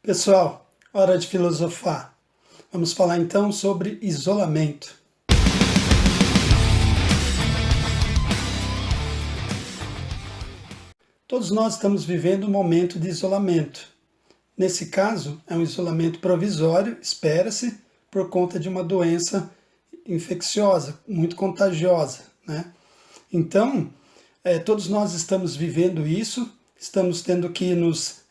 Pessoal, hora de filosofar. Vamos falar então sobre isolamento. Todos nós estamos vivendo um momento de isolamento. Nesse caso, é um isolamento provisório, espera-se, por conta de uma doença infecciosa, muito contagiosa, né? Então, todos nós estamos vivendo isso, estamos tendo que nos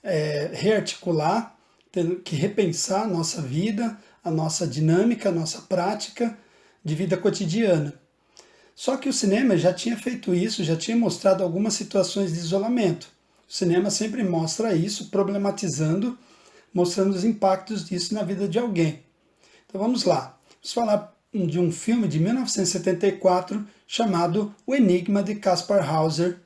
rearticular, tendo que repensar a nossa vida, a nossa dinâmica, a nossa prática de vida cotidiana. Só que o cinema já tinha feito isso, já tinha mostrado algumas situações de isolamento. O cinema sempre mostra isso, problematizando, mostrando os impactos disso na vida de alguém. Então vamos lá. Vamos falar de um filme de 1974 chamado O Enigma de Kaspar Hauser.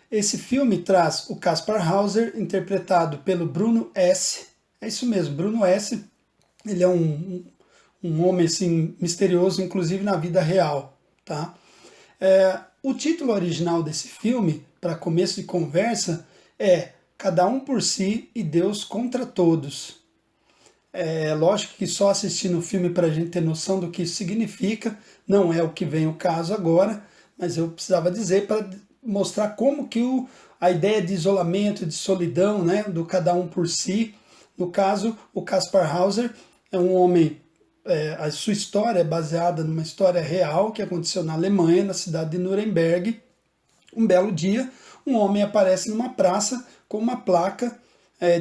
Esse filme traz o Kaspar Hauser, interpretado pelo Bruno S. É isso mesmo, Bruno S. Ele é um homem assim, misterioso, inclusive na vida real. Tá? O título original desse filme, para começo de conversa, é Cada um por si e Deus contra todos. É lógico que só assistindo o filme para a gente ter noção do que isso significa, não é o que vem o caso agora, mas eu precisava dizer para mostrar como que a ideia de isolamento, de solidão, né, do cada um por si, no caso, o Kaspar Hauser é um homem, a sua história é baseada numa história real que aconteceu na Alemanha, na cidade de Nuremberg. Um belo dia, um homem aparece numa praça com uma placa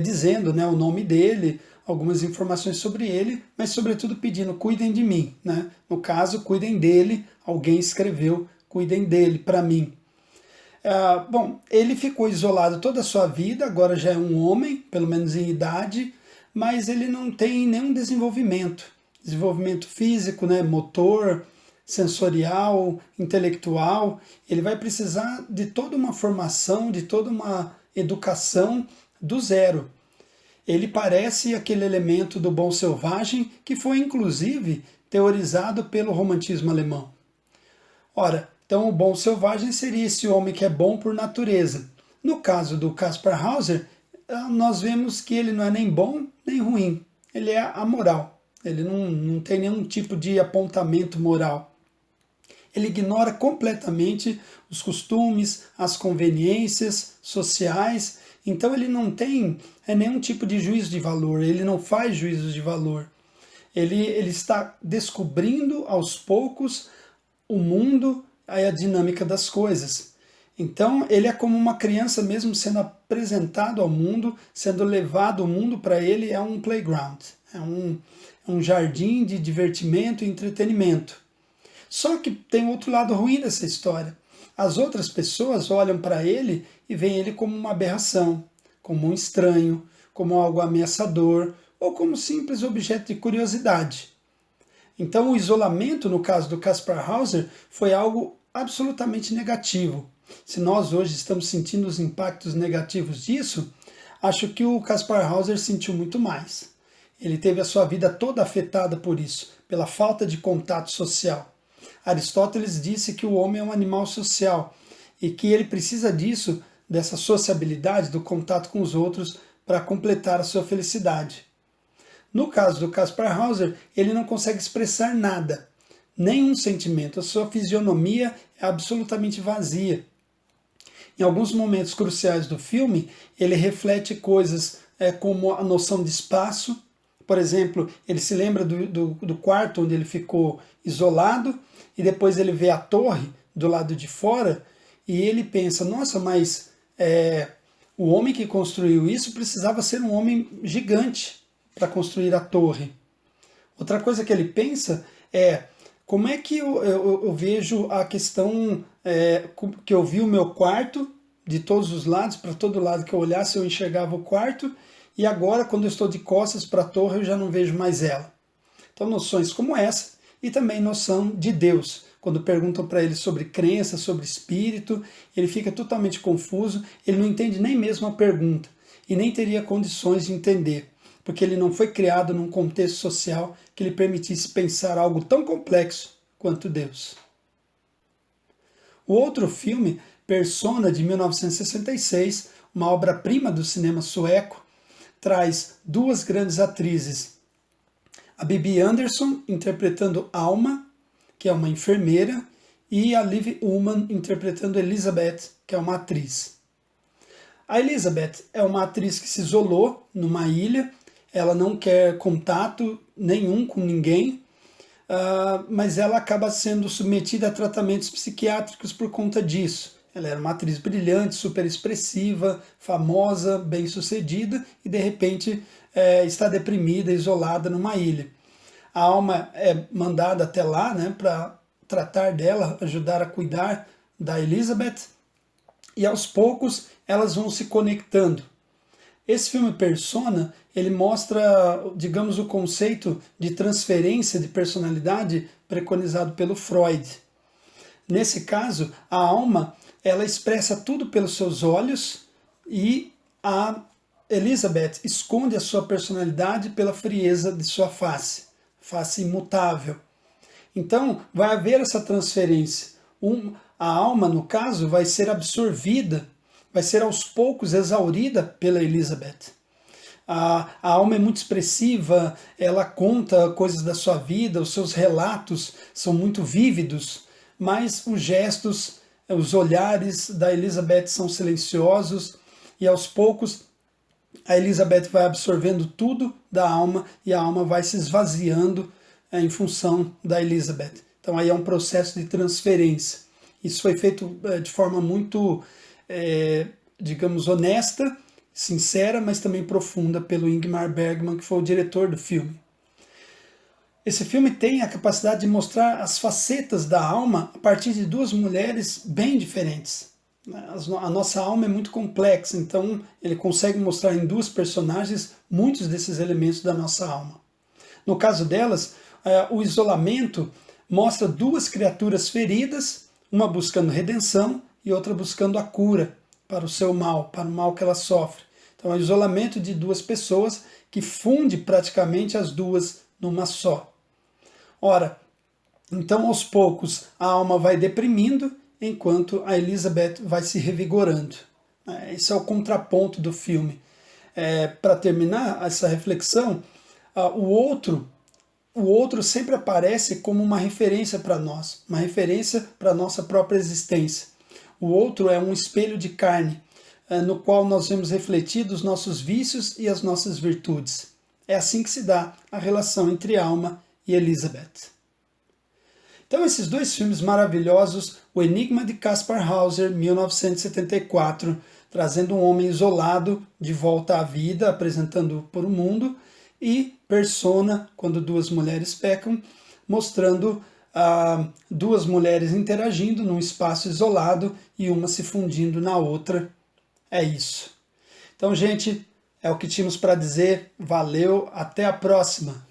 dizendo, né, o nome dele, algumas informações sobre ele, mas sobretudo pedindo, cuidem de mim, né? No caso, cuidem dele, alguém escreveu, cuidem dele para mim. Bom, ele ficou isolado toda a sua vida, agora já é um homem, pelo menos em idade, mas ele não tem nenhum desenvolvimento físico, né, motor, sensorial, intelectual. Ele vai precisar de toda uma formação, de toda uma educação do zero. Ele parece aquele elemento do bom selvagem que foi inclusive teorizado pelo romantismo alemão. Ora, então o bom selvagem seria esse homem que é bom por natureza. No caso do Kaspar Hauser, nós vemos que ele não é nem bom nem ruim. Ele é amoral. Ele não tem nenhum tipo de apontamento moral. Ele ignora completamente os costumes, as conveniências sociais. Então ele não tem nenhum tipo de juízo de valor. Ele não faz juízos de valor. Ele está descobrindo aos poucos o mundo, a dinâmica das coisas. Então ele é como uma criança mesmo sendo apresentado ao mundo, sendo levado ao mundo. Para ele é um playground, é um jardim de divertimento e entretenimento. Só que tem outro lado ruim dessa história. As outras pessoas olham para ele e veem ele como uma aberração, como um estranho, como algo ameaçador ou como simples objeto de curiosidade. Então o isolamento, no caso do Kaspar Hauser, foi algo absolutamente negativo. Se nós hoje estamos sentindo os impactos negativos disso, acho que o Kaspar Hauser sentiu muito mais. Ele teve a sua vida toda afetada por isso, pela falta de contato social. Aristóteles disse que o homem é um animal social e que ele precisa disso, dessa sociabilidade, do contato com os outros, para completar a sua felicidade. No caso do Kaspar Hauser, ele não consegue expressar nada, nenhum sentimento. A sua fisionomia é absolutamente vazia. Em alguns momentos cruciais do filme, ele reflete coisas como a noção de espaço. Por exemplo, ele se lembra do quarto onde ele ficou isolado e depois ele vê a torre do lado de fora e ele pensa, nossa, mas o homem que construiu isso precisava ser um homem gigante para construir a torre. Outra coisa que ele pensa é como é que eu vejo a questão que eu vi o meu quarto de todos os lados, para todo lado que eu olhasse eu enxergava o quarto, e agora quando eu estou de costas para a torre eu já não vejo mais ela. Então noções como essa, e também noção de Deus. Quando perguntam para ele sobre crença, sobre espírito, ele fica totalmente confuso, ele não entende nem mesmo a pergunta, e nem teria condições de entender, porque ele não foi criado num contexto social que lhe permitisse pensar algo tão complexo quanto Deus. O outro filme, Persona, de 1966, uma obra-prima do cinema sueco, traz duas grandes atrizes. A Bibi Andersson interpretando Alma, que é uma enfermeira, e a Liv Ullmann interpretando Elizabeth, que é uma atriz. A Elizabeth é uma atriz que se isolou numa ilha, ela não quer contato nenhum com ninguém, mas ela acaba sendo submetida a tratamentos psiquiátricos por conta disso. Ela era uma atriz brilhante, super expressiva, famosa, bem-sucedida e de repente está deprimida, isolada numa ilha. A Alma é mandada até lá, né, para tratar dela, ajudar a cuidar da Elizabeth, e aos poucos elas vão se conectando. Esse filme Persona, ele mostra, digamos, o conceito de transferência de personalidade preconizado pelo Freud. Nesse caso, a alma, ela expressa tudo pelos seus olhos e a Elizabeth esconde a sua personalidade pela frieza de sua face imutável. Então, vai haver essa transferência. A alma, no caso, vai ser absorvida, vai ser aos poucos exaurida pela Elizabeth. A alma é muito expressiva, ela conta coisas da sua vida, os seus relatos são muito vívidos, mas os gestos, os olhares da Elizabeth são silenciosos e aos poucos a Elizabeth vai absorvendo tudo da alma e a alma vai se esvaziando em função da Elizabeth. Então aí é um processo de transferência. Isso foi feito de forma muito, digamos, honesta, sincera, mas também profunda pelo Ingmar Bergman, que foi o diretor do filme. Esse filme tem a capacidade de mostrar as facetas da alma a partir de duas mulheres bem diferentes. A nossa alma é muito complexa, então ele consegue mostrar em duas personagens muitos desses elementos da nossa alma. No caso delas, o isolamento mostra duas criaturas feridas, uma buscando redenção e outra buscando a cura para o seu mal, para o mal que ela sofre. Então é o isolamento de duas pessoas que funde praticamente as duas numa só. Ora, então aos poucos a alma vai deprimindo, enquanto a Elizabeth vai se revigorando. Esse é o contraponto do filme. Para terminar essa reflexão, o outro sempre aparece como uma referência para nós, uma referência para a nossa própria existência. O outro é um espelho de carne, no qual nós vemos refletidos os nossos vícios e as nossas virtudes. É assim que se dá a relação entre alma e Elizabeth. Então esses dois filmes maravilhosos, O Enigma de Caspar Hauser, 1974, trazendo um homem isolado de volta à vida, apresentando para o mundo, e Persona, quando duas mulheres pecam, mostrando duas mulheres interagindo num espaço isolado e uma se fundindo na outra. É isso. Então, gente, é o que tínhamos para dizer. Valeu, até a próxima!